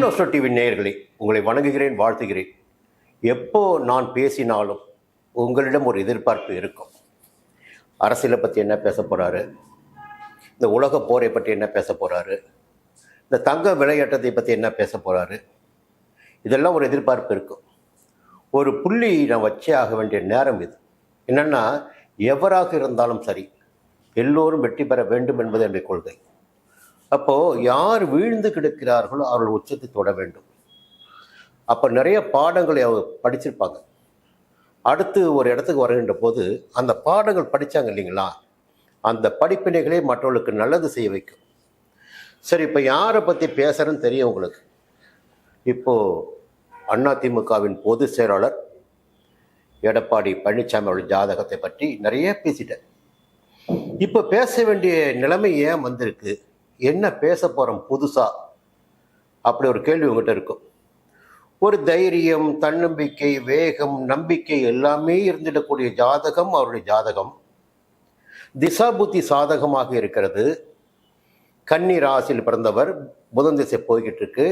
நோஸ்டோ TV நேயர்களே, உங்களை வணங்குகிறேன், வாழ்த்துகிறேன். எப்போ நான் பேசினாலும் உங்களிடம் ஒரு எதிர்பார்ப்பு இருக்கும். அரசியலை பற்றி என்ன பேச போகிறாரு, இந்த உலக போரை பற்றி என்ன பேச போகிறாரு, இந்த தங்க விளையாட்டத்தை பற்றி என்ன பேச போகிறாரு, இதெல்லாம் ஒரு எதிர்பார்ப்பு இருக்கும். ஒரு புள்ளி நான் வச்சே ஆக வேண்டிய நேரம் இது. என்னென்னா, எவராக இருந்தாலும் சரி, எல்லோரும் வெற்றி பெற வேண்டும் என்பது என்னுடைய கொள்கை. அப்போது யார் வீழ்ந்து கிடக்கிறார்களோ அவர்கள் உச்சத்தை தொட வேண்டும். அப்போ நிறைய பாடங்களை அவர் படிச்சிருப்பாங்க. அடுத்து ஒரு இடத்துக்கு வருகின்ற போது அந்த பாடங்கள் படித்தாங்க இல்லைங்களா, அந்த படிப்பினைகளே மற்றவர்களுக்கு நல்லது செய்ய வைக்கும். சரி, இப்போ யாரை பற்றி பேசுகிறேன்னு தெரியும் உங்களுக்கு. இப்போது அதிமுகவின் பொதுச் செயலாளர் எடப்பாடி பழனிசாமி அவருடைய ஜாதகத்தை பற்றி நிறைய பேசிட்டேன். இப்போ பேச வேண்டிய நிலைமை ஏன் வந்திருக்கு, என்ன பேச போகிறோம் புதுசாக, அப்படி ஒரு கேள்வி உங்கள்கிட்ட இருக்கும். ஒரு தைரியம், தன்னம்பிக்கை, வேகம், நம்பிக்கை எல்லாமே இருந்துடக்கூடிய ஜாதகம் அவருடைய ஜாதகம். திசா புத்தி சாதகமாக இருக்கிறது. கன்னி ராசியில் பிறந்தவர், புதன் திசை போய்கிட்டு இருக்கு,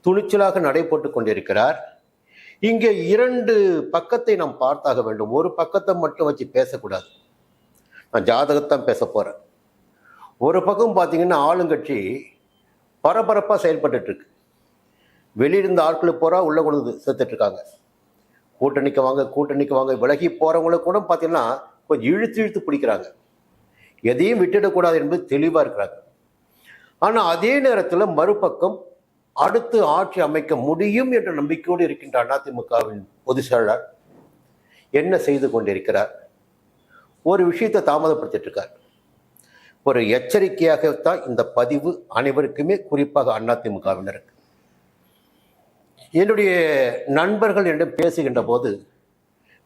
துணிச்சலாக நடைபோட்டு கொண்டிருக்கிறார். இங்கே இரண்டு பக்கத்தை நாம் பார்த்தாக வேண்டும். ஒரு பக்கத்தை மட்டும் வச்சு பேசக்கூடாது. நான் ஜாதகத்தான் பேச போகிறேன். ஒரு பக்கம் பார்த்தீங்கன்னா ஆளுங்கட்சி பரபரப்பாக செயல்பட்டுருக்கு. வெளியிருந்த ஆட்களை பூரா உள்ளே கொண்டு சேர்த்துட்ருக்காங்க. கூட்டணிக்கு வாங்க விலகி போகிறவங்கள கூட பார்த்தீங்கன்னா கொஞ்சம் இழுத்து பிடிக்கிறாங்க. எதையும் விட்டுடக்கூடாது என்பது தெளிவாக இருக்கிறாங்க. ஆனால் அதே நேரத்தில் மறுபக்கம் அடுத்து ஆட்சி அமைக்க முடியும் என்ற நம்பிக்கையோடு இருக்கின்ற அதிமுகவின் பொதுச் செயலாளர் என்ன செய்து கொண்டிருக்கிறார், ஒரு விஷயத்தை தாமதப்படுத்திட்டு இருக்கார். ஒரு எச்சரிக்கையாகத்தான் இந்த பதிவு அனைவருக்குமே, குறிப்பாக அதிமுகவினருக்கு. என்னுடைய நண்பர்கள் என்னிடம் பேசுகின்ற போது,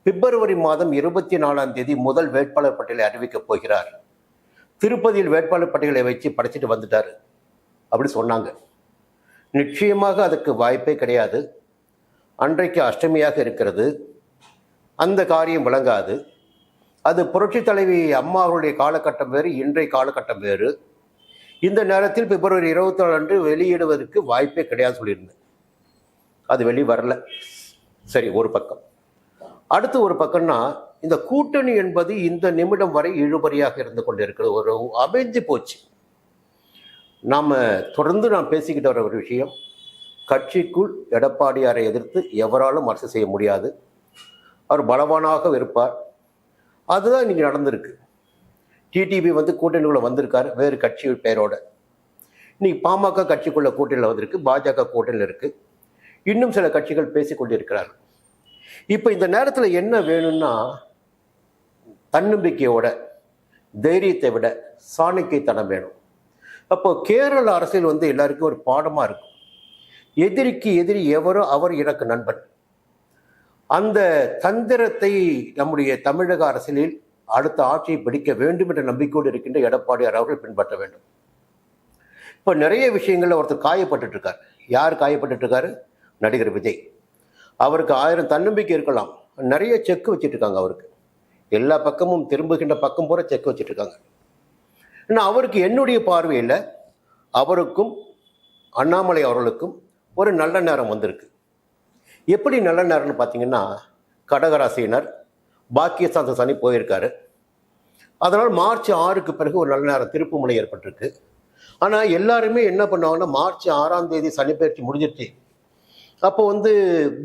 பிப்ரவரி மாதம் 24 முதல் வேட்பாளர் பட்டியலை அறிவிக்கப் போகிறார், திருப்பதியில் வேட்பாளர் பட்டியலை வச்சு படைச்சிட்டு வந்துட்டார் அப்படி சொன்னாங்க. நிச்சயமாக அதுக்கு வாய்ப்பே கிடையாது. அன்றைக்கு அஷ்டமியாக இருக்கிறது, அந்த காரியம் விளங்காது. அது புரட்சி தலைவி அம்மா அவருடைய காலகட்டம் வேறு, இன்றைய காலகட்டம் வேறு. இந்த நேரத்தில் பிப்ரவரி 24 அன்று வெளியிடுவதற்கு வாய்ப்பே கிடையாது சொல்லியிருந்தேன். அது வெளியே வரல. சரி, ஒரு பக்கம். அடுத்து ஒரு பக்கம்னா, இந்த கூட்டணி என்பது இந்த நிமிடம் வரை இழுபறியாக இருந்து கொண்டிருக்கிறது, ஒரு அமைஞ்சு போச்சு. நாம் தொடர்ந்து பேசிக்கிட்டு வர ஒரு விஷயம், கட்சிக்குள் எடப்பாடியாரை எதிர்த்து எவராலும் அரசு செய்ய முடியாது. அவர் பலவானாக இருப்பார். அதுதான் இன்றைக்கி நடந்திருக்கு. டிடிவி கூட்டணிக்குள்ளே வந்திருக்காரு, வேறு கட்சி பெயரோட. இன்னைக்கு பாமக கட்சிக்குள்ள கூட்டணியில் வந்திருக்கு, பாஜக கூட்டணியில் இருக்குது, இன்னும் சில கட்சிகள் பேசிக்கொண்டிருக்கிறார்கள். இப்போ இந்த நேரத்தில் என்ன வேணும்னா, தன்னம்பிக்கையோட, தைரியத்தை விட சாணக்கியத்தனம் வேணும். அப்போ கேரள அரசியல் எல்லாருக்கும் ஒரு பாடமாக இருக்கும். எதிரிக்கு எதிரி எவரோ அவர் எனக்கு நண்பன். அந்த தந்திரத்தை நம்முடைய தமிழக அரசியலில் அடுத்த ஆட்சியை பிடிக்க வேண்டும் என்ற நம்பிக்கையோடு இருக்கின்ற எடப்பாடியார் அவர்கள் பின்பற்ற வேண்டும். இப்போ நிறைய விஷயங்கள்ல ஒருத்தர் காயப்பட்டு இருக்கார். யார் காயப்பட்டு இருக்காரு? நடிகர் விஜய். அவருக்கு 1000 தன்னம்பிக்கை இருக்கலாம், நிறைய செக் வச்சுட்டு இருக்காங்க. அவருக்கு எல்லா பக்கமும் திரும்புகின்ற பக்கம் பூரா செக் வச்சுட்டு இருக்காங்க. ஆனால் அவருக்கு என்னுடைய பார்வையில் அவருக்கும் அண்ணாமலை அவர்களுக்கும் ஒரு நல்ல நேரம் வந்திருக்கு. எப்படி நல்ல நேரம்னு பார்த்தீங்கன்னா, கடகராசியினர் பாக்கியஸ்தான சனி போயிருக்காரு. அதனால் மார்ச் 6க்கு பிறகு ஒரு நல்ல நேரம், திருப்பு முனை ஏற்பட்டிருக்கு. ஆனால் எல்லாருமே என்ன பண்ணுவாங்கன்னா, மார்ச் 6 சனி பயிற்சி முடிஞ்சிருச்சு. அப்போ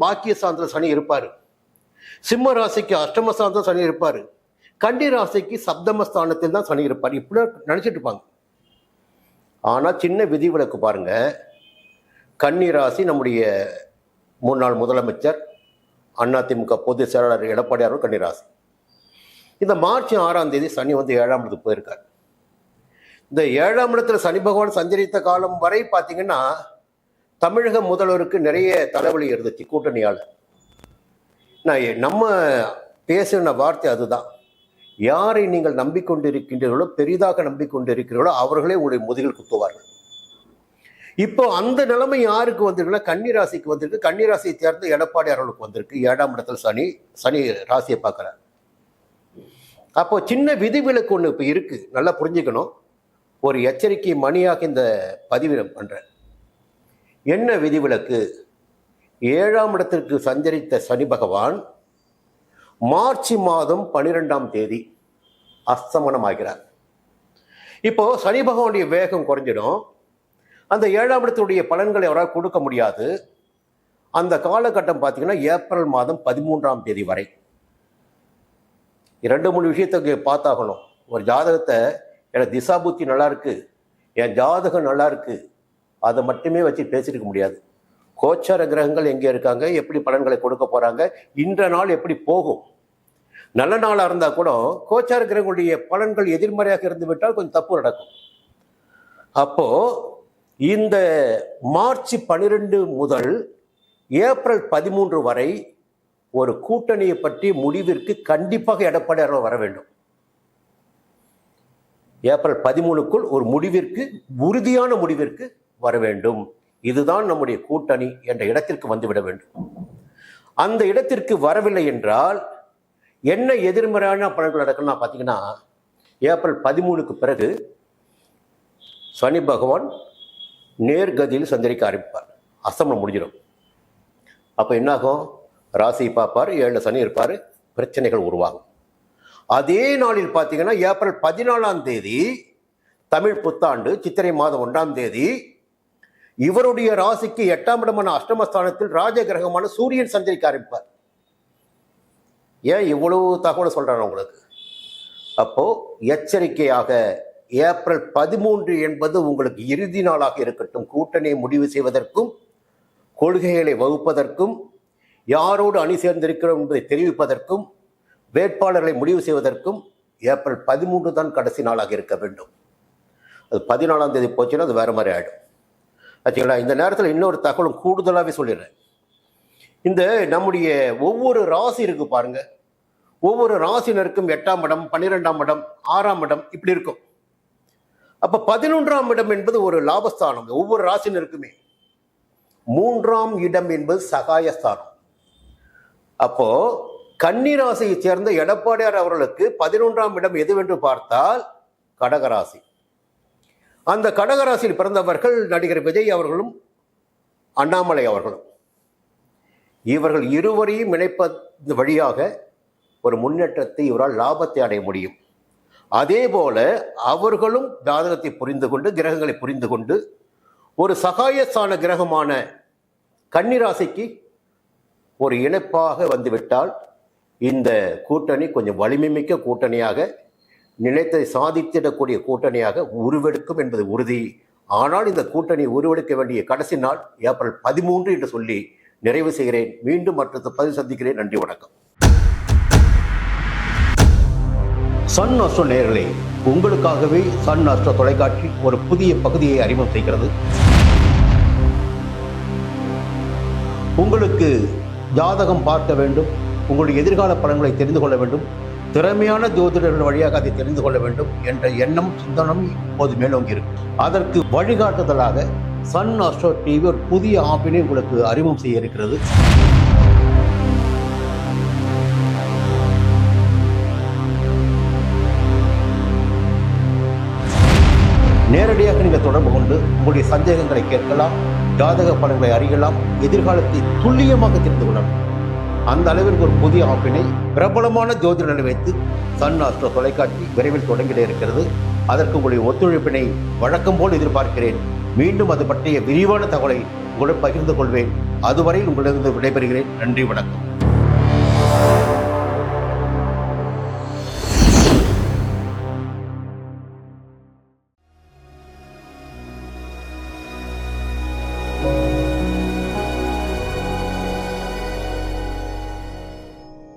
பாக்கியஸ்தானத்தில் சனி இருப்பார். சிம்ம ராசிக்கு அஷ்டமஸ்தானத்தில் சனி இருப்பார். கன்னி ராசிக்கு சப்தமஸ்தானத்தில் தான் சனி இருப்பார். இப்படி நினச்சிட்டு இருப்பாங்க. ஆனால் சின்ன விதிவிலக்கு பாருங்க, கன்னி ராசி நம்முடைய முன்னாள் முதலமைச்சர் அதிமுக பொதுச் செயலாளர் எடப்பாடியார் கன்னிராசி. இந்த மார்ச் 6 சனி 7ஆம் இடத்துக்கு போயிருக்கார். இந்த 7ஆம் இடத்துல சனி பகவான் சஞ்சரித்த காலம் வரை பார்த்தீங்கன்னா, தமிழக முதல்வருக்கு நிறைய தலைவலி இருந்துச்சு கூட்டணியால். நம்ம பேசின வார்த்தை அதுதான், யாரை நீங்கள் நம்பிக்கொண்டிருக்கின்றீர்களோ, பெரிதாக நம்பிக்கொண்டிருக்கிறீர்களோ அவர்களே உங்களுடைய முதுகில் குத்துவார்கள். இப்போ அந்த நிலைமை யாருக்கு வந்திருக்குன்னா, கன்னிராசிக்கு வந்திருக்கு. கன்னிராசியை சேர்ந்த எடப்பாடி அவர்களுக்கு வந்திருக்கு. 7ஆம் இடத்துல சனி ராசியை பார்க்குறார். அப்போ சின்ன விதிவிலக்கு ஒன்று இப்போ இருக்கு, நல்லா புரிஞ்சுக்கணும். ஒரு எச்சரிக்கை மணியாக இந்த பதிவு பண்ணுறேன். என்ன விதிவிலக்கு? 7ஆம் இடத்திற்கு சஞ்சரித்த சனி பகவான் மார்ச் மாதம் 12ஆம் தேதி அஸ்தமனமாகிறார். இப்போ சனி பகவானுடைய வேகம் குறைஞ்சிடும். அந்த 7ஆம் இடத்துடைய பலன்களை அவரால் கொடுக்க முடியாது. அந்த காலகட்டம் பார்த்தீங்கன்னா ஏப்ரல் மாதம் 13ஆம் தேதி வரை. 2-3 விஷயத்துக்கு பார்த்தாகணும். ஒரு ஜாதகத்தை எனக்கு திசா புத்தி நல்லா இருக்கு, என் ஜாதகம் நல்லா இருக்கு, அதை மட்டுமே வச்சு பேசியிருக்க முடியாது. கோச்சார கிரகங்கள் எங்கே இருக்காங்க, எப்படி பலன்களை கொடுக்க போறாங்க, இன்ற நாள் எப்படி போகும். நல்ல நாளாக இருந்தால் கூட கோச்சார கிரகங்களுடைய பலன்கள் எதிர்மறையாக இருந்து விட்டால் கொஞ்சம் தப்பு நடக்கும். அப்போ இந்த மார்ச் 12 முதல் ஏப்ரல் 13 வரை ஒரு கூட்டணியை பற்றி முடிவிற்கு கண்டிப்பாக எடப்பாடியார் வர வேண்டும். ஏப்ரல் 13க்குள் ஒரு முடிவிற்கு, உறுதியான முடிவிற்கு வர வேண்டும். இதுதான் நம்முடைய கூட்டணி என்ற இடத்திற்கு வந்துவிட வேண்டும். அந்த இடத்திற்கு வரவில்லை என்றால் என்ன எதிர்மறையான பலன்கள் நடக்கும்னா பார்த்தீங்கன்னா, ஏப்ரல் 13க்கு பிறகு சனி பகவான் நேர்கதியில் சஞ்சரிக்க ஆரம்பிப்பார். அஸ்தமனம் முடிஞ்சிடும். அப்போ என்னாகும்? ராசி பார்ப்பார், 7 சனி இருப்பார், பிரச்சனைகள் உருவாகும். அதே நாளில் பார்த்தீங்கன்னா ஏப்ரல் 14ஆம் தேதி தமிழ் புத்தாண்டு, சித்திரை மாதம் 1ஆம் தேதி இவருடைய ராசிக்கு 8ஆம் இடமான அஷ்டமஸ்தானத்தில் ராஜ கிரகமான சூரியன் சஞ்சரிக்க ஆரம்பிப்பார். ஏன் இவ்வளவு தகவல் சொல்றாங்க உங்களுக்கு? அப்போ எச்சரிக்கையாக, ஏப்ரல் 13 என்பது உங்களுக்கு இறுதி நாளாக இருக்கட்டும். கூட்டணியை முடிவு செய்வதற்கும், கொள்கைகளை வகுப்பதற்கும், யாரோடு அணி சேர்ந்திருக்கிறோம் என்பதை தெரிவிப்பதற்கும், வேட்பாளர்களை முடிவு செய்வதற்கும் ஏப்ரல் 13 தான் கடைசி நாளாக இருக்க வேண்டும். அது 14ஆம் தேதி போச்சுன்னா அது வேற மாதிரி ஆகிடும். ஆச்சுங்களா? இந்த நேரத்தில் இன்னொரு தகவலும் கூடுதலாகவே சொல்லிடுறேன். இந்த நம்முடைய ஒவ்வொரு ராசி இருக்கு பாருங்க, ஒவ்வொரு ராசினருக்கும் 8ஆம் இடம், 12ஆம் இடம், 6ஆம் இடம் இப்படி இருக்கும். அப்ப 11ஆம் இடம் என்பது ஒரு லாபஸ்தானம் ஒவ்வொரு ராசினருக்குமே. 3ஆம் இடம் என்பது சகாயஸ்தானம். அப்போ கன்னி ராசியை சேர்ந்த எடப்பாடியார் அவர்களுக்கு 11ஆம் இடம் எதுவென்று பார்த்தால் கடகராசி. அந்த கடகராசியில் பிறந்தவர்கள் நடிகர் விஜய் அவர்களும் அண்ணாமலை அவர்களும். இவர்கள் இருவரையும் இணைப்பது வழியாக ஒரு முன்னேற்றத்தை, இவரால் லாபத்தை அடைய முடியும். அதே போல அவர்களும் ஜாதகத்தை புரிந்து கொண்டு, கிரகங்களை புரிந்து கொண்டு, ஒரு சகாயஸ்தான கிரகமான கன்னிராசிக்கு ஒரு இணைப்பாக வந்துவிட்டால் இந்த கூட்டணி கொஞ்சம் வலிமை மிக்க கூட்டணியாக, நினைத்தை சாதித்திடக்கூடிய கூட்டணியாக உருவெடுக்கும் என்பது உறுதி. ஆனால் இந்த கூட்டணி உருவெடுக்க வேண்டிய கடைசி நாள் ஏப்ரல் 13 என்று சொல்லி நிறைவு செய்கிறேன். மீண்டும் மற்ற பதிவு சந்திக்கிறேன். நன்றி, வணக்கம். சன் அஸ்ட்ரோ நேயர்களே, உங்களுக்காகவே சன் அஸ்ட்ரோ தொலைக்காட்சி ஒரு புதிய பகுதியை அறிமுகம் செய்கிறது. உங்களுக்கு ஜாதகம் பார்க்க வேண்டும், உங்களுடைய எதிர்கால பலன்களை தெரிந்து கொள்ள வேண்டும், திறமையான ஜோதிடர்கள் வழியாக அதை தெரிந்து கொள்ள வேண்டும் என்ற எண்ணம், சிந்தனம் இப்போது மேலோங்கி இருக்கு. அதற்கு வழிகாட்டுதலாக சன் அஸ்ட்ரோ டிவி ஒரு புதிய ஆப்பினை உங்களுக்கு அறிமுகம் செய்ய இருக்கிறது. நேரடியாக நீங்கள் தொடர்பு கொண்டு உங்களுடைய சந்தேகங்களை கேட்கலாம், ஜாதக பலன்களை அறியலாம், எதிர்காலத்தை துல்லியமாக தெரிந்து கொள்ளலாம். அந்த அளவிற்கு ஒரு புதிய ஆப்பினை பிரபலமான ஜோதிடர்களை வைத்து சன் அஸ்ட்ரோ தொலைக்காட்சி விரைவில் தொடங்கிட இருக்கிறது. அதற்கு உங்களுடைய ஒத்துழைப்பினை வழக்கம் போல் எதிர்பார்க்கிறேன். மீண்டும் அது பற்றிய விரிவான தகவலை உங்களுடன் பகிர்ந்து கொள்வேன். அதுவரையில் உங்களிடம் விடைபெறுகிறேன். நன்றி, வணக்கம்.